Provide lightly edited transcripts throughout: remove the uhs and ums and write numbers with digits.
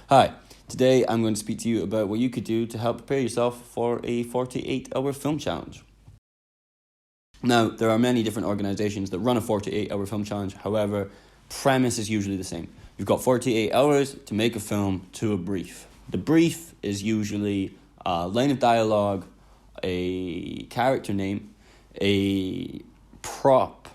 Hi, today I'm going to speak to you about what you could do to help prepare yourself for a 48-hour film challenge. Now, there are many different organizations that run a 48-hour film challenge. However, premise is usually the same. You've got 48 hours to make a film to a brief. The brief is usually a line of dialogue, a character name, a prop,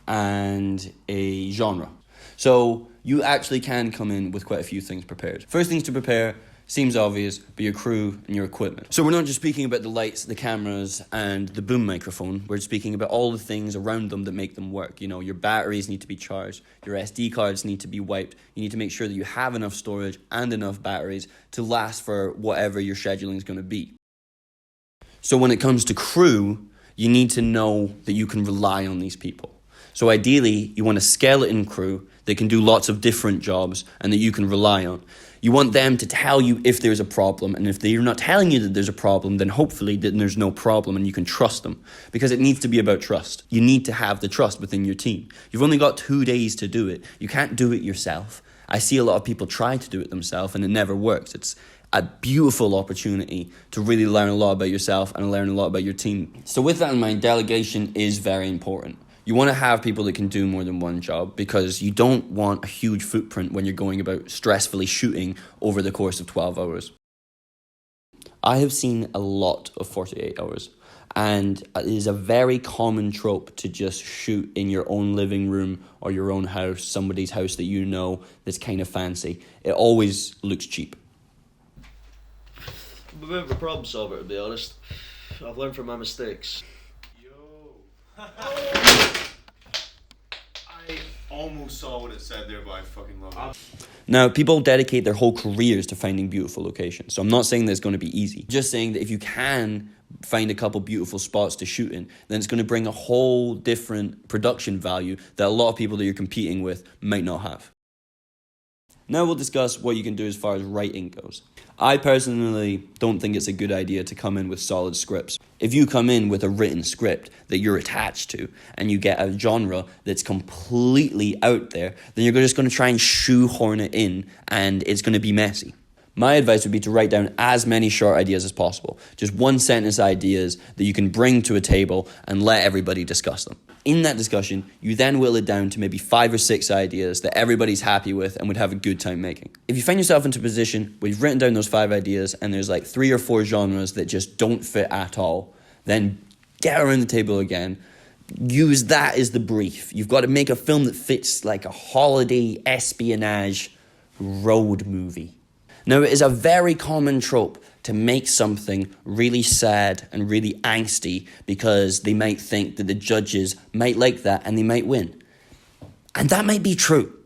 and a genre. So you actually can come in with quite a few things prepared. First things to prepare seems obvious, but your crew and your equipment. So we're not just speaking about the lights, the cameras, and the boom microphone. We're speaking about all the things around them that make them work. You know, your batteries need to be charged, your SD cards need to be wiped. You need to make sure that you have enough storage and enough batteries to last for whatever your scheduling is going to be. So when it comes to crew, you need to know that you can rely on these people. So ideally, you want a skeleton crew that can do lots of different jobs and that you can rely on. You want them to tell you if there's a problem, and if they're not telling you that there's a problem, then hopefully then there's no problem and you can trust them. Because it needs to be about trust. You need to have the trust within your team. You've only got 2 days to do it. You can't do it yourself. I see a lot of people try to do it themselves and it never works. It's a beautiful opportunity to really learn a lot about yourself and learn a lot about your team. So with that in mind, delegation is very important. You want to have people that can do more than one job because you don't want a huge footprint when you're going about stressfully shooting over the course of 12 hours. I have seen a lot of 48 hours, and it is a very common trope to just shoot in your own living room or your own house, somebody's house that you know that's kind of fancy. It always looks cheap. I'm a bit of a problem solver, to be honest. I've learned from my mistakes. I almost saw what it said there, but I fucking love it. Now, people dedicate their whole careers to finding beautiful locations. So I'm not saying that it's going to be easy. Just saying that if you can find a couple beautiful spots to shoot in, then it's going to bring a whole different production value that a lot of people that you're competing with might not have. Now we'll discuss what you can do as far as writing goes. I personally don't think it's a good idea to come in with solid scripts. If you come in with a written script that you're attached to and you get a genre that's completely out there, then you're just going to try and shoehorn it in and it's going to be messy. My advice would be to write down as many short ideas as possible. Just one sentence ideas that you can bring to a table and let everybody discuss them. In that discussion, you then whittle it down to maybe 5 or 6 ideas that everybody's happy with and would have a good time making. If you find yourself into a position where you've written down those 5 ideas and there's like 3 or 4 genres that just don't fit at all, then get around the table again. Use that as the brief. You've got to make a film that fits like a holiday espionage road movie. Now, it is a very common trope to make something really sad and really angsty because they might think that the judges might like that and they might win. And that might be true.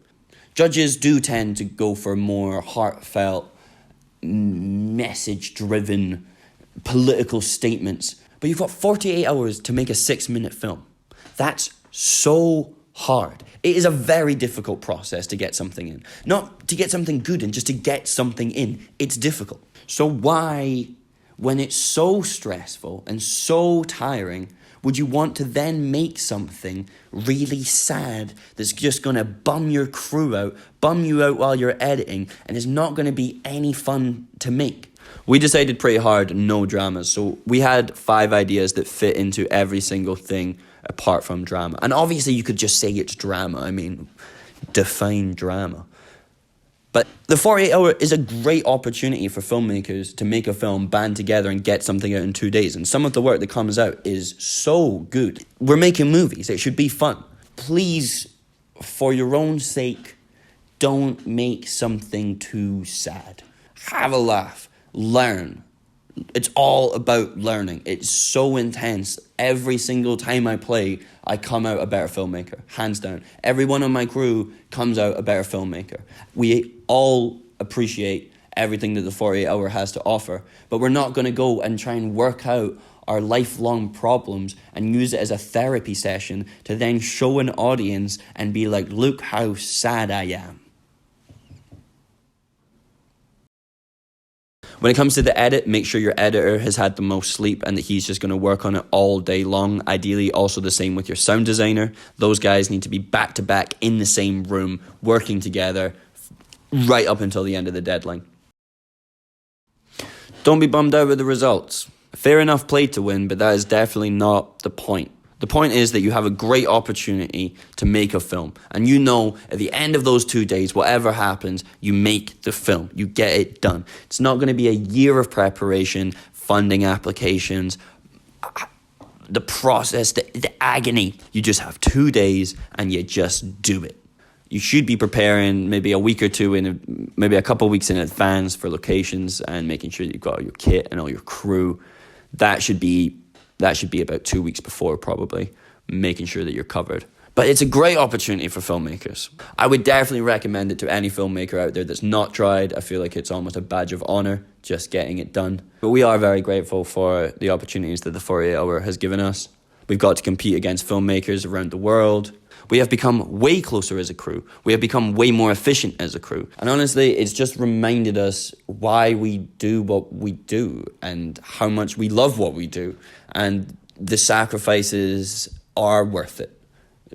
Judges do tend to go for more heartfelt, message-driven political statements. But you've got 48 hours to make a 6-minute film. That's so hard. It is a very difficult process to get something in. Not to get something good in, just to get something in. It's difficult. So why, when it's so stressful and so tiring, would you want to then make something really sad that's just going to bum your crew out, bum you out while you're editing, and is not going to be any fun to make? We decided pretty hard, no dramas. So we had 5 ideas that fit into every single thing apart from drama. And obviously you could just say it's drama. I mean, define drama. But the 48-hour is a great opportunity for filmmakers to make a film, band together and get something out in 2 days. And some of the work that comes out is so good. We're making movies. It should be fun. Please, for your own sake, don't make something too sad. Have a laugh. Learn. It's all about learning. It's so intense. Every single time I play, I come out a better filmmaker, hands down. Every one of my crew comes out a better filmmaker. We all appreciate everything that the 48-hour has to offer, but we're not going to go and try and work out our lifelong problems and use it as a therapy session to then show an audience and be like, look how sad I am. When it comes to the edit, make sure your editor has had the most sleep and that he's just going to work on it all day long. Ideally, also the same with your sound designer. Those guys need to be back to back in the same room, working together, right up until the end of the deadline. Don't be bummed out with the results. Fair enough play to win, but that is definitely not the point. The point is that you have a great opportunity to make a film. And you know, at the end of those 2 days, whatever happens, you make the film. You get it done. It's not going to be a year of preparation, funding applications, the process, the agony. You just have 2 days and you just do it. You should be preparing maybe a week or two, maybe a couple of weeks in advance for locations and making sure that you've got all your kit and all your crew. That should be about 2 weeks before, probably, making sure that you're covered. But it's a great opportunity for filmmakers. I would definitely recommend it to any filmmaker out there that's not tried. I feel like it's almost a badge of honor just getting it done. But we are very grateful for the opportunities that the 48 Hour has given us. We've got to compete against filmmakers around the world. We have become way closer as a crew. We have become way more efficient as a crew. And honestly, it's just reminded us why we do what we do and how much we love what we do. And the sacrifices are worth it.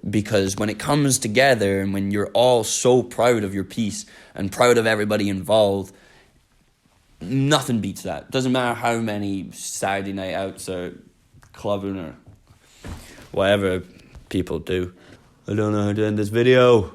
Because when it comes together and when you're all so proud of your piece and proud of everybody involved, nothing beats that. Doesn't matter how many Saturday night outs or clubbing or whatever people do. I don't know how to end this video.